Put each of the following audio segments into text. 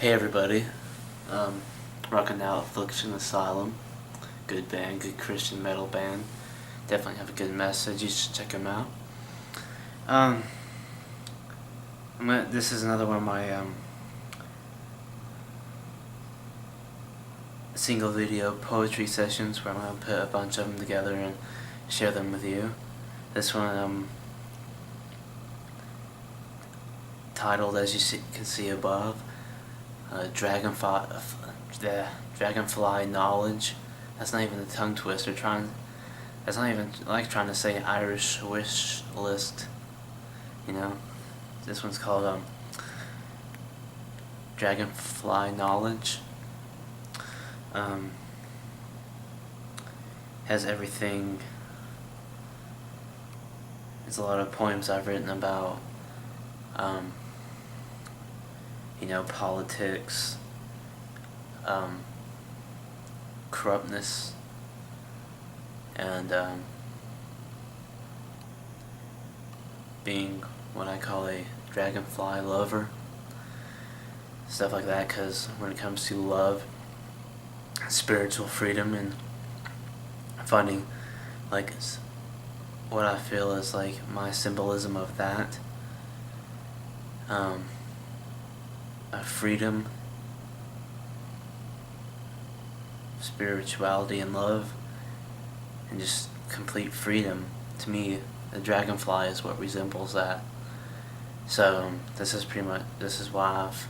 Hey everybody, rocking out Affliction Asylum. Good band, good Christian metal band. Definitely have a good message, you should check them out. This is another one of my single video poetry sessions where I'm going to put a bunch of them together and share them with you. This one titled, as you can see above, Dragonfly Knowledge. That's not even a tongue twister. That's not even like trying to say Irish wish list. You know, this one's called Dragonfly Knowledge. Has everything. It's a lot of poems I've written about. Politics, corruptness, and being what I call a dragonfly lover. Stuff like that, because when it comes to love, spiritual freedom, and finding like what I feel is like my symbolism of that, of freedom, spirituality, and love, and just complete freedom. To me, the dragonfly is what resembles that. So this is why I've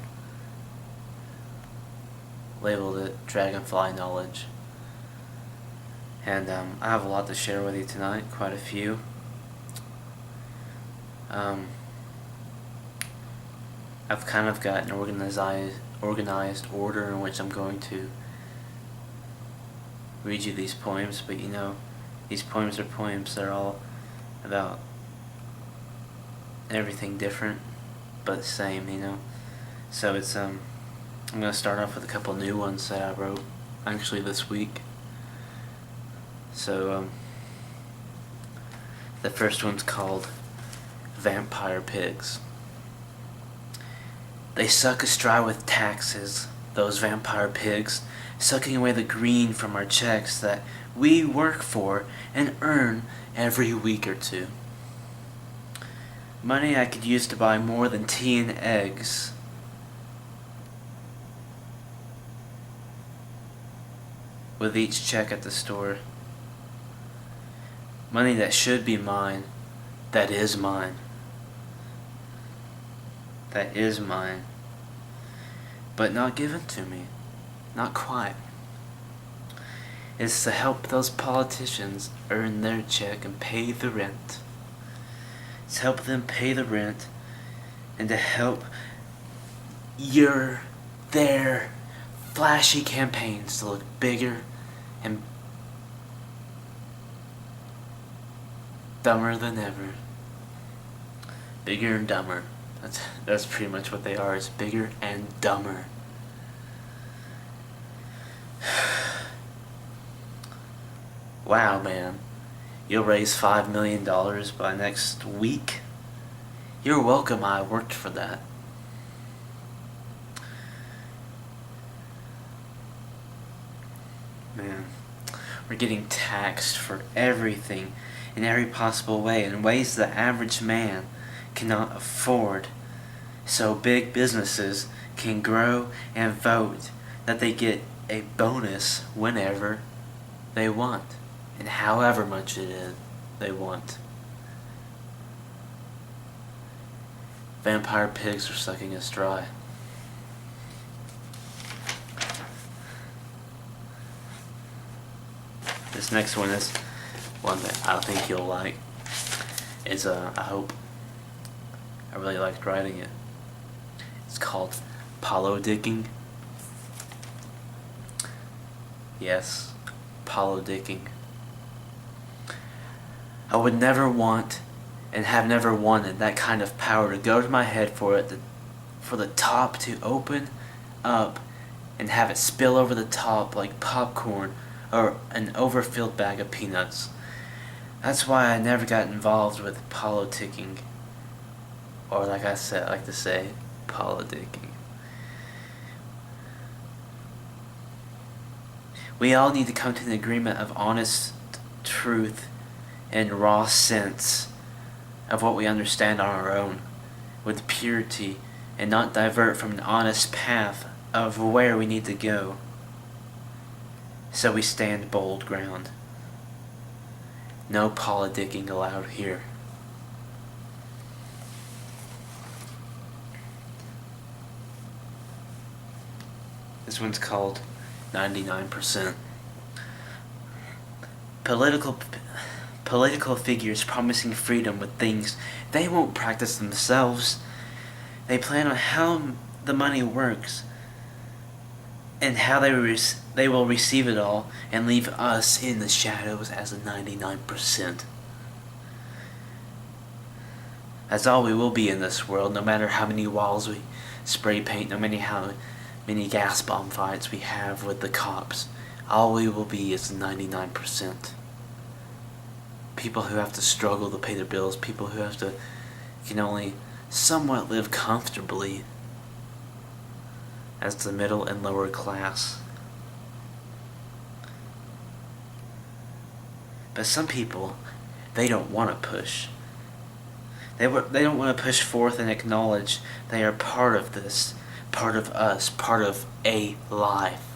labeled it Dragonfly Knowledge. And I have a lot to share with you tonight, quite a few. I've kind of got an organized order in which I'm going to read you these poems, but these poems are poems. They're all about everything different, but the same, So it's I'm gonna start off with a couple new ones that I wrote actually this week. So the first one's called Vampire Pigs. They suck us dry with taxes, those vampire pigs, sucking away the green from our checks that we work for and earn every week or two. Money I could use to buy more than tea and eggs. With each check at the store. Money that should be mine, that is mine. That is mine, but not given to me, not quite. It's to help those politicians earn their check and pay the rent. It's to help them pay the rent, and to help their flashy campaigns to look bigger and dumber than ever. Bigger and dumber. That's pretty much what they are. It's bigger and dumber. Wow, man. You'll raise $5 million by next week? You're welcome, I worked for that. Man, we're getting taxed for everything in every possible way, in ways the average man cannot afford. So big businesses can grow and vote that they get a bonus whenever they want, and however much it is they want. Vampire pigs are sucking us dry. This next one is one that I think you'll like. It's I hope. I really liked writing it. It's called Polydicking. Yes, polydicking. I would never want, and have never wanted, that kind of power to go to my head for the top to open up and have it spill over the top like popcorn or an overfilled bag of peanuts. That's why I never got involved with politicking. Or like I said, I like to say, politicking. We all need to come to an agreement of honest truth and raw sense of what we understand on our own, with purity, and not divert from an honest path of where we need to go. So we stand bold ground. No politicking allowed here. This one's called 99%. Political figures promising freedom with things they won't practice themselves. They plan on how the money works and how they will receive it all and leave us in the shadows as a 99%. That's all we will be in this world, no matter how many walls we spray paint, no matter how many gas bomb fights we have with the cops. All we will be is 99%. People who have to struggle to pay their bills, people who can only somewhat live comfortably as the middle and lower class. But some people, they don't want to push. They don't want to push forth and acknowledge they are part of this, part of us, part of a life.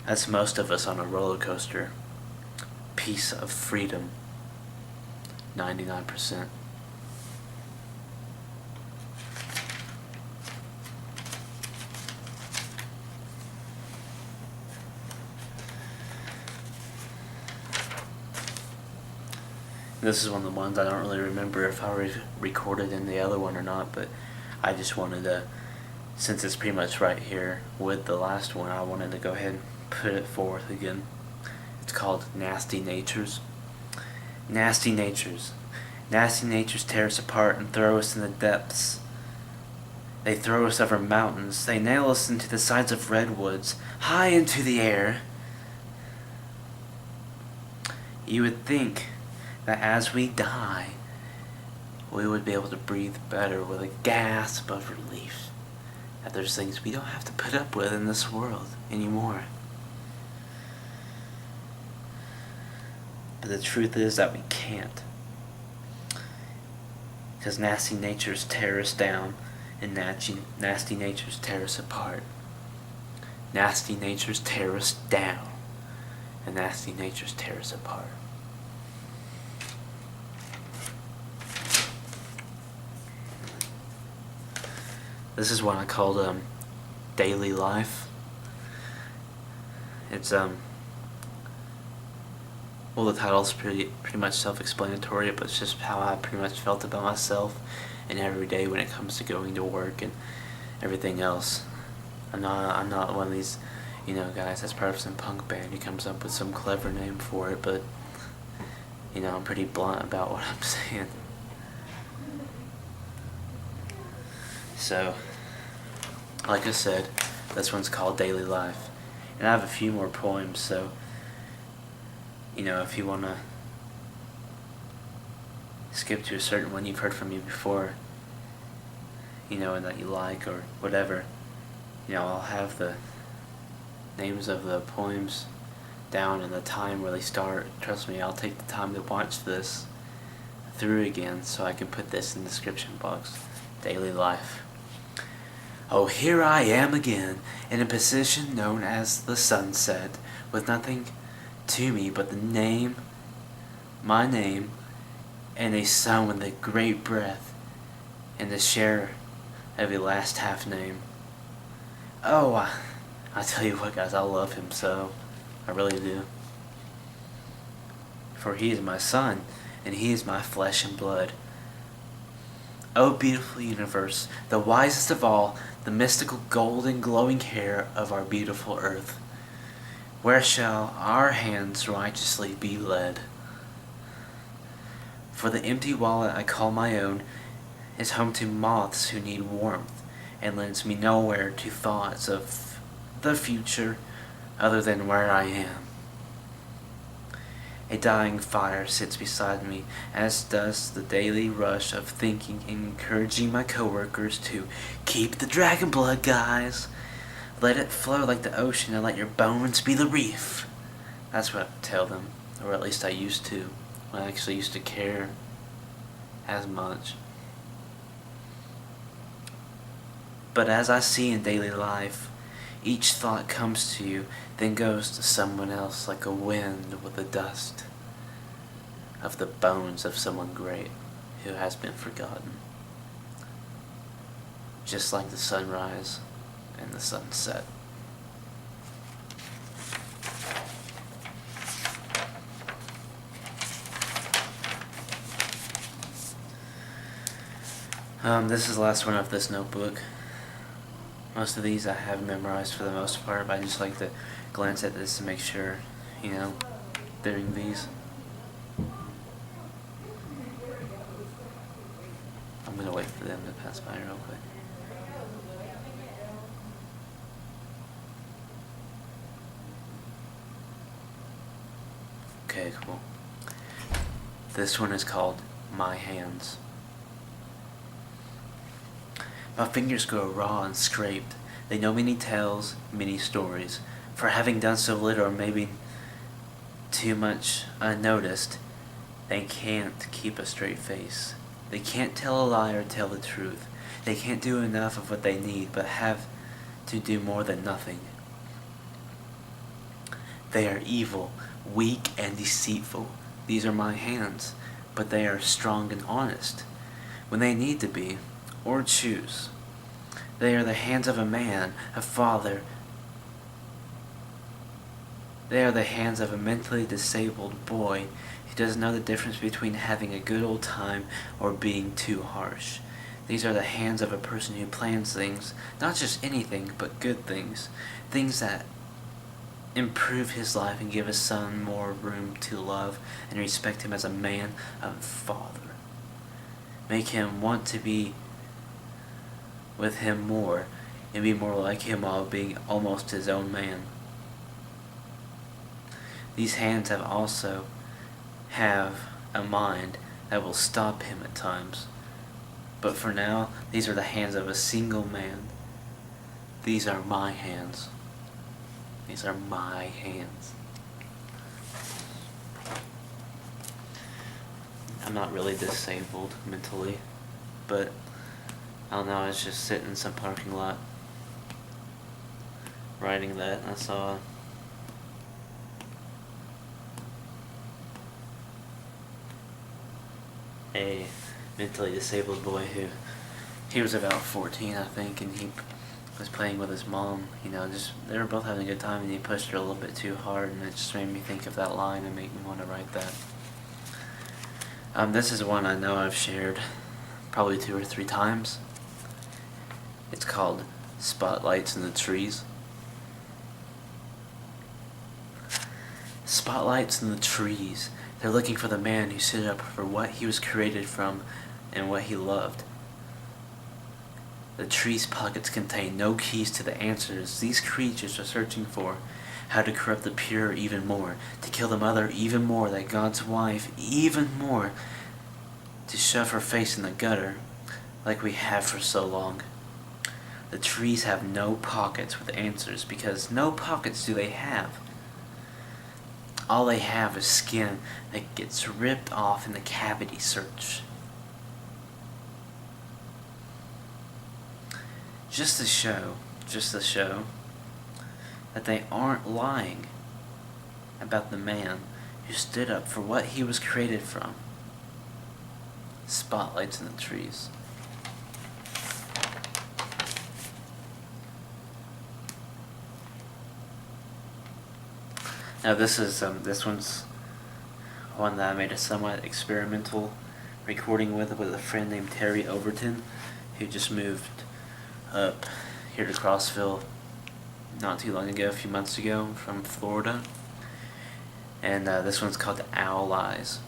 That's most of us on a roller coaster. Piece of freedom. 99%. This is one of the ones I don't really remember if I recorded in the other one or not, but I just wanted to, since it's pretty much right here with the last one, I wanted to go ahead and put it forth again. It's called Nasty Natures. Nasty Natures. Nasty natures tear us apart and throw us in the depths. They throw us over mountains. They nail us into the sides of redwoods, high into the air. You would think that as we die, we would be able to breathe better with a gasp of relief. That there's things we don't have to put up with in this world anymore. But the truth is that we can't. Because nasty natures tear us down, and nasty natures tear us apart. Nasty natures tear us down, and nasty natures tear us apart. This is one I called Daily Life. It's well, the title's pretty much self-explanatory, but it's just how I pretty much felt about myself and every day when it comes to going to work and everything else. I'm not one of these, guys that's part of some punk band who comes up with some clever name for it, but I'm pretty blunt about what I'm saying. So, like I said, this one's called Daily Life. And I have a few more poems, so, if you want to skip to a certain one you've heard from me before, and that you like or whatever, I'll have the names of the poems down and the time where they start. Trust me, I'll take the time to watch this through again so I can put this in the description box. Daily Life. Oh, here I am again, in a position known as the sunset, with nothing to me but my name, and a sun with a great breath, and the share of a last half name. Oh, I tell you what, guys, I love him so. I really do. For he is my son, and he is my flesh and blood. O beautiful universe, the wisest of all, the mystical golden glowing hair of our beautiful earth. Where shall our hands righteously be led? For the empty wallet I call my own is home to moths who need warmth, and lends me nowhere to thoughts of the future other than where I am. A dying fire sits beside me, as does the daily rush of thinking and encouraging my coworkers to keep the dragon blood, guys. Let it flow like the ocean and let your bones be the reef. That's what I tell them, or at least I used to, when I actually used to care as much. But as I see in daily life, each thought comes to you, then goes to someone else like a wind with the dust of the bones of someone great who has been forgotten. Just like the sunrise and the sunset. This is the last one of this notebook. Most of these I have memorized for the most part, but I just like to glance at this to make sure, during these. I'm gonna wait for them to pass by real quick. Okay, cool. This one is called My Hands. My fingers grow raw and scraped. They know many tales, many stories. For having done so little, or maybe too much unnoticed, they can't keep a straight face. They can't tell a lie or tell the truth. They can't do enough of what they need, but have to do more than nothing. They are evil, weak, and deceitful. These are my hands, but they are strong and honest when they need to be, or choose. They are the hands of a man, a father. They are the hands of a mentally disabled boy who doesn't know the difference between having a good old time or being too harsh. These are the hands of a person who plans things, not just anything, but good things. Things that improve his life and give his son more room to love and respect him as a man, a father. Make him want to be with him more and be more like him while being almost his own man. These hands also have a mind that will stop him at times. But for now, these are the hands of a single man. These are my hands. These are my hands. I'm not really disabled mentally, but I don't know, I was just sitting in some parking lot writing that, and I saw a mentally disabled boy he was about 14, I think, and he was playing with his mom, just, they were both having a good time, and he pushed her a little bit too hard, and it just made me think of that line and made me want to write that. This is one I know I've shared probably 2 or 3 times. It's called Spotlights in the Trees. Spotlights in the trees. They're looking for the man who stood up for what he was created from and what he loved. The tree's pockets contain no keys to the answers these creatures are searching for. How to corrupt the pure even more, to kill the mother even more, that God's wife even more, to shove her face in the gutter like we have for so long. The trees have no pockets with answers because no pockets do they have. All they have is skin that gets ripped off in the cavity search. Just to show that they aren't lying about the man who stood up for what he was created from. Spotlights in the trees. Now this one's one that I made a somewhat experimental recording with a friend named Terry Overton, who just moved up here to Crossville not too long ago, a few months ago, from Florida. And this one's called Owl Eyes.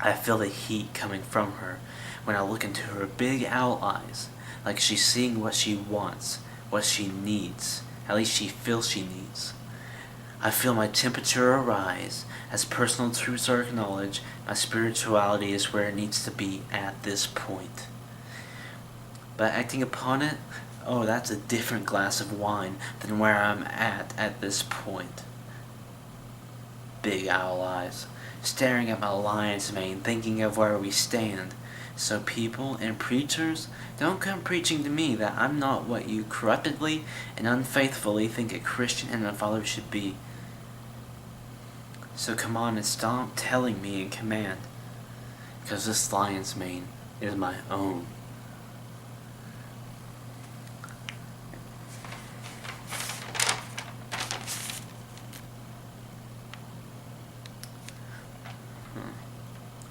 I feel the heat coming from her when I look into her big owl eyes, like she's seeing what she wants, what she needs, at least she feels she needs. I feel my temperature rise. As personal truths are acknowledged, my spirituality is where it needs to be at this point. But acting upon it, oh, that's a different glass of wine than where I'm at this point. Big owl eyes, staring at my lion's mane, thinking of where we stand. So people and preachers, don't come preaching to me that I'm not what you corruptedly and unfaithfully think a Christian and a follower should be. So come on and stop telling me in command, because this lion's mane is my own.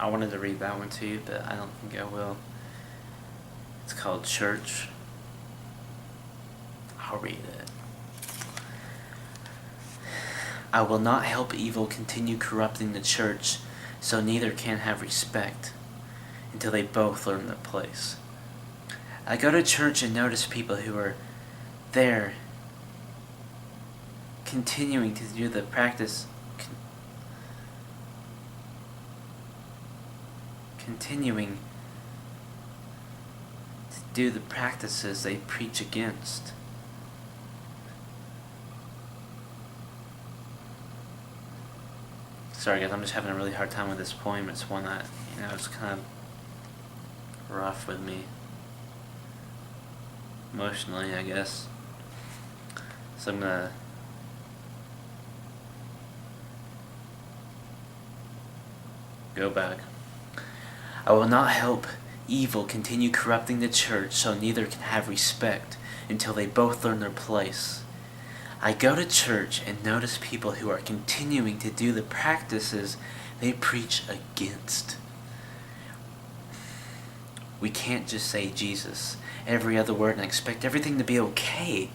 I wanted to read that one to you, but I don't think I will. It's called Church. I'll read it. I will not help evil continue corrupting the church, so neither can have respect, until they both learn their place. I go to church and notice people who are there continuing to do the practice continuing to do the practices they preach against. Sorry guys, I'm just having a really hard time with this poem. It's one that, it's kind of rough with me. Emotionally, I guess. So I'm gonna go back. I will not help evil continue corrupting the church, so neither can have respect until they both learn their place. I go to church and notice people who are continuing to do the practices they preach against. We can't just say Jesus every other word and expect everything to be okay.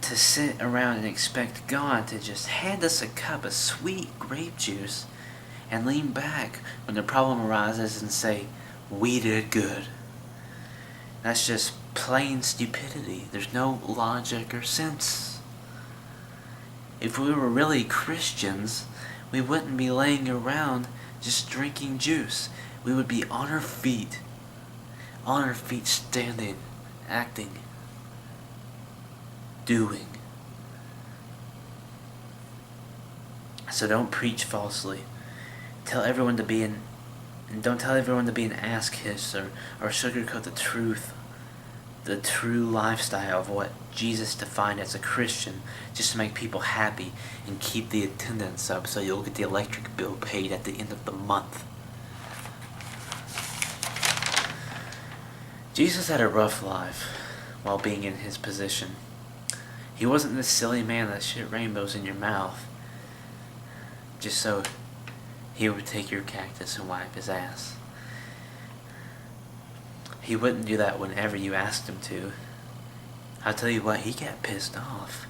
To sit around and expect God to just hand us a cup of sweet grape juice and lean back when the problem arises and say, we did good. That's just plain stupidity. There's no logic or sense. If we were really Christians, we wouldn't be laying around just drinking juice. We would be on our feet standing, acting, doing. So don't preach falsely. Tell everyone to be and don't tell everyone to be an ass kiss or sugarcoat the true lifestyle of what Jesus defined as a Christian, just to make people happy and keep the attendance up so you'll get the electric bill paid at the end of the month. Jesus had a rough life while being in his position. He wasn't this silly man that shit rainbows in your mouth just so he would take your cactus and wipe his ass. He wouldn't do that whenever you asked him to. I'll tell you what, he got pissed off.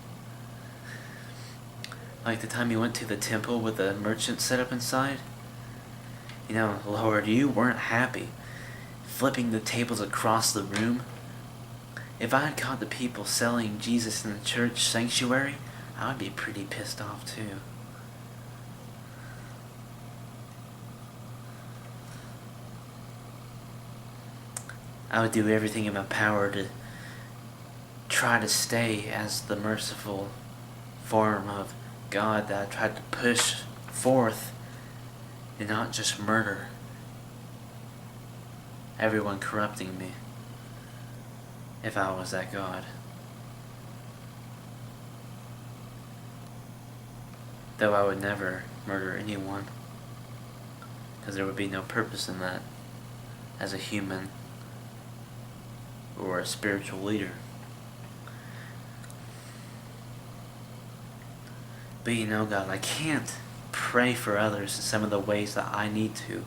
Like the time he went to the temple with the merchant set up inside. Lord, you weren't happy. Flipping the tables across the room. If I had caught the people selling Jesus in the church sanctuary, I would be pretty pissed off too. I would do everything in my power to try to stay as the merciful form of God that I tried to push forth and not just murder everyone corrupting me if I was that God. Though I would never murder anyone, because there would be no purpose in that as a human or a spiritual leader. But God, I can't pray for others in some of the ways that I need to,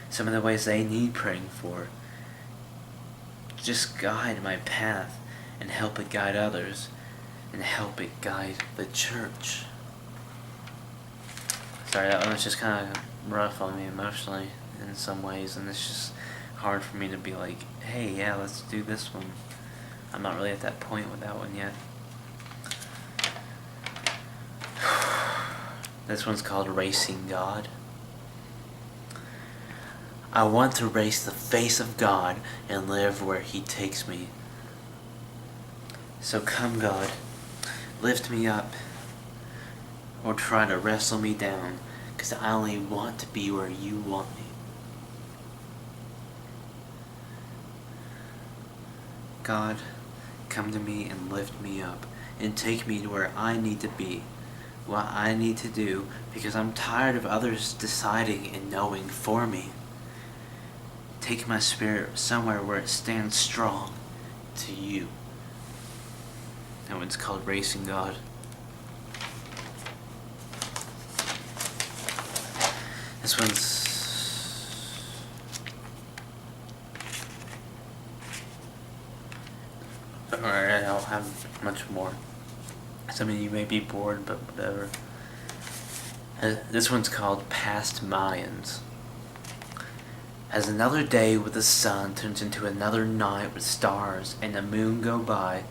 some of the ways they need praying for. Just guide my path and help it guide others and help it guide the church. Sorry, that one was just kind of rough on me emotionally in some ways, and it's just hard for me to be like, hey, yeah, let's do this one. I'm not really at that point with that one yet. This one's called Racing God. I want to race the face of God and live where He takes me. So come, God, lift me up, or try to wrestle me down, 'cause I only want to be where You want me. God, come to me and lift me up, and take me to where I need to be, what I need to do, because I'm tired of others deciding and knowing for me. Take my spirit somewhere where it stands strong to You. That one's called Racing God. This one's... Alright, I don't have much more. Some of you may be bored, but whatever. This one's called Past Mayans. As another day with the sun turns into another night with stars and the moon go by,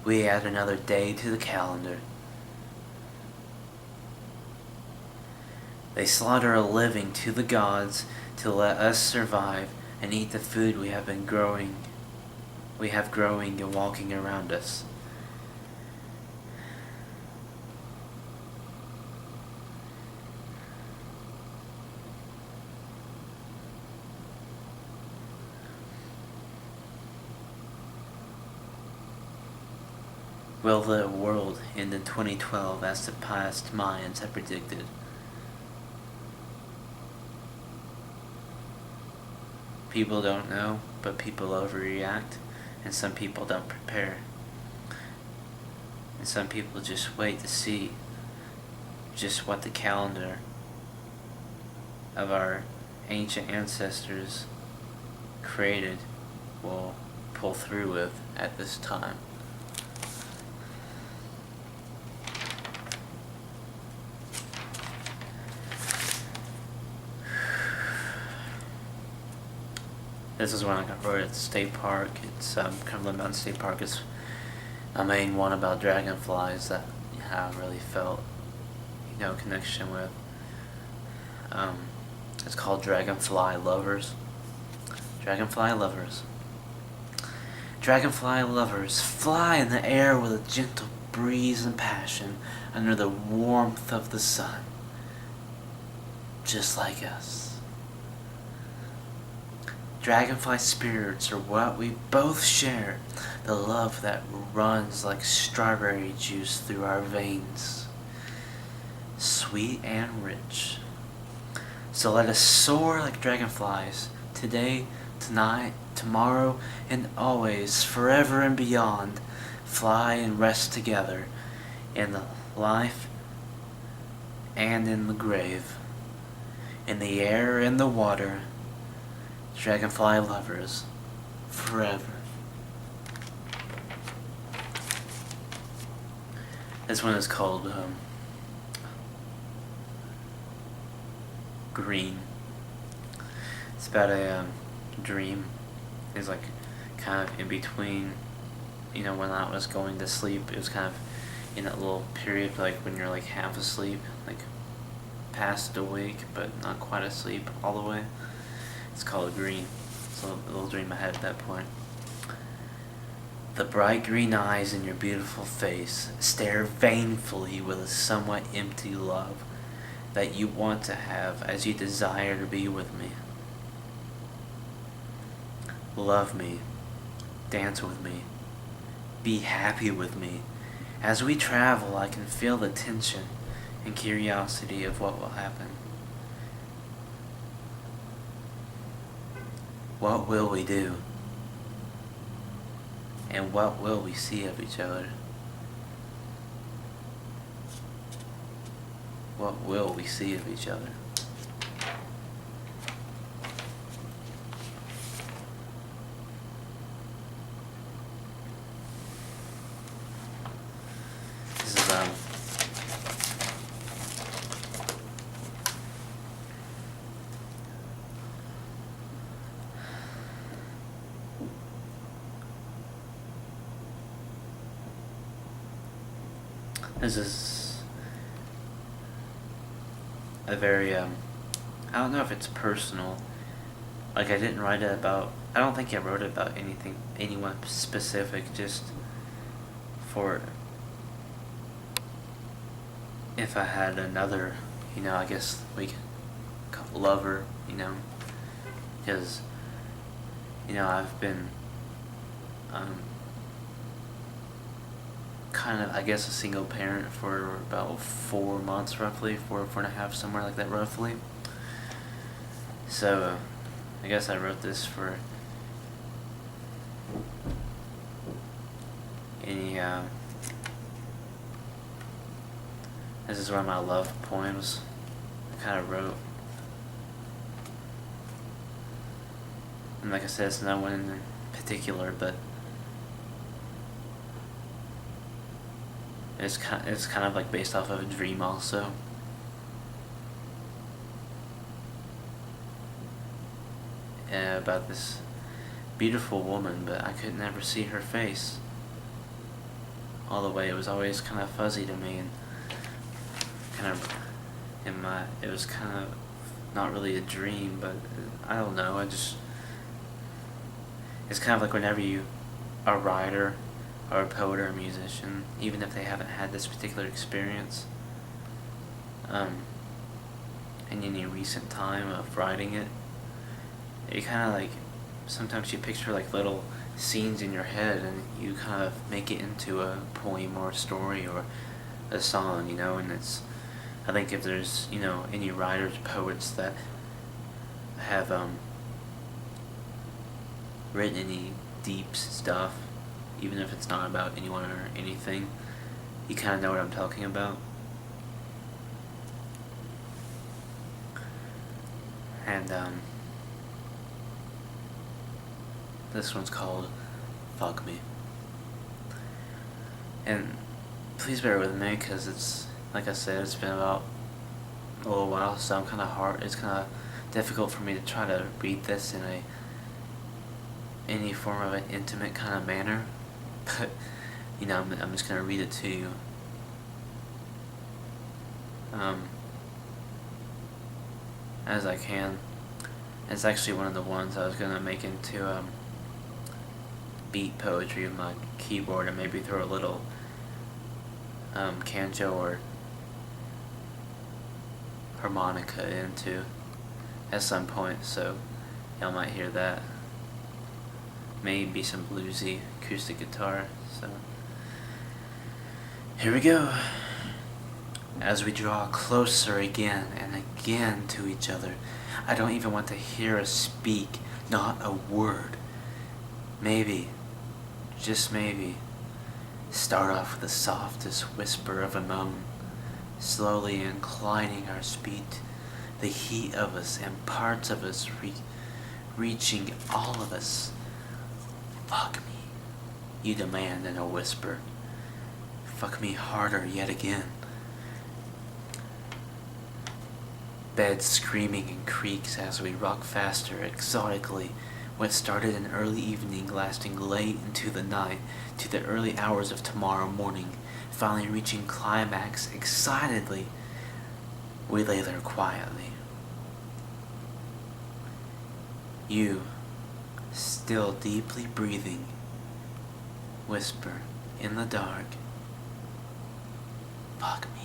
we add another day to the calendar. They slaughter a living to the gods to let us survive and eat the food we have growing and walking around us. Will the world end in 2012 as the past Mayans have predicted? People don't know, but people overreact, and some people don't prepare. And some people just wait to see just what the calendar of our ancient ancestors created will pull through with at this time. This is one I got wrote at the state park. It's Cumberland Mountain State Park. It's a main one about dragonflies that I really felt, connection with. It's called Dragonfly Lovers. Dragonfly Lovers. Dragonfly lovers fly in the air with a gentle breeze and passion under the warmth of the sun, just like us. Dragonfly spirits are what we both share, the love that runs like strawberry juice through our veins, sweet and rich. So let us soar like dragonflies, today, tonight, tomorrow, and always, forever and beyond, fly and rest together in the life and in the grave, in the air and the water. Dragonfly lovers, forever. This one is called Green. It's about a dream. It's like kind of in between, when I was going to sleep. It was kind of in that little period, like when you're like half asleep, like past awake, but not quite asleep all the way. It's called Green. It's a little dream I had at that point. The bright green eyes in your beautiful face stare vainfully with a somewhat empty love that you want to have as you desire to be with me. Love me, dance with me, be happy with me. As we travel, I can feel the tension and curiosity of what will happen. What will we do? And what will we see of each other? What will we see of each other? This is This is a very I don't know if it's personal. Like I didn't write it about. I don't think I wrote it about anyone specific. Just for if I had another, I guess we could call lover, because I've been kind of, I guess, a single parent for about 4 months roughly, 4.5, somewhere like that roughly. So I guess I wrote this for any this is one of my love poems I kind of wrote. And like I said, it's not one in particular, but it's kind of like based off of a dream also. About this beautiful woman, but I could never see her face all the way. It was always kind of fuzzy to me, and kind of it was kind of not really a dream, but I don't know. It's kind of like whenever you a writer or a poet or a musician, even if they haven't had this particular experience in any recent time of writing it, you kind of like, sometimes you picture like little scenes in your head and you kind of make it into a poem or a story or a song, and I think if there's, any writers, poets that have written any deep stuff, even if it's not about anyone or anything, you kind of know what I'm talking about. And this one's called Fuck Me. And please bear with me, because it's, like I said, it's been about a little while, so it's kind of difficult for me to try to read this in any form of an intimate kind of manner. But, I'm just going to read it to you. As I can. It's actually one of the ones I was going to make into beat poetry with my keyboard, and maybe throw a little canto or harmonica into at some point, so y'all might hear that. Maybe some bluesy acoustic guitar. So here we go. As we draw closer again and again to each other, I don't even want to hear us speak, not a word. Maybe, just maybe, start off with the softest whisper of a moan, slowly inclining our speed, the heat of us and parts of us reaching all of us. Fuck me, you demand in a whisper. Fuck me harder yet again. Bed screaming and creaks as we rock faster, exotically. What started in early evening, lasting late into the night, to the early hours of tomorrow morning, finally reaching climax excitedly. We lay there quietly. You, still deeply breathing, whisper in the dark, fuck me.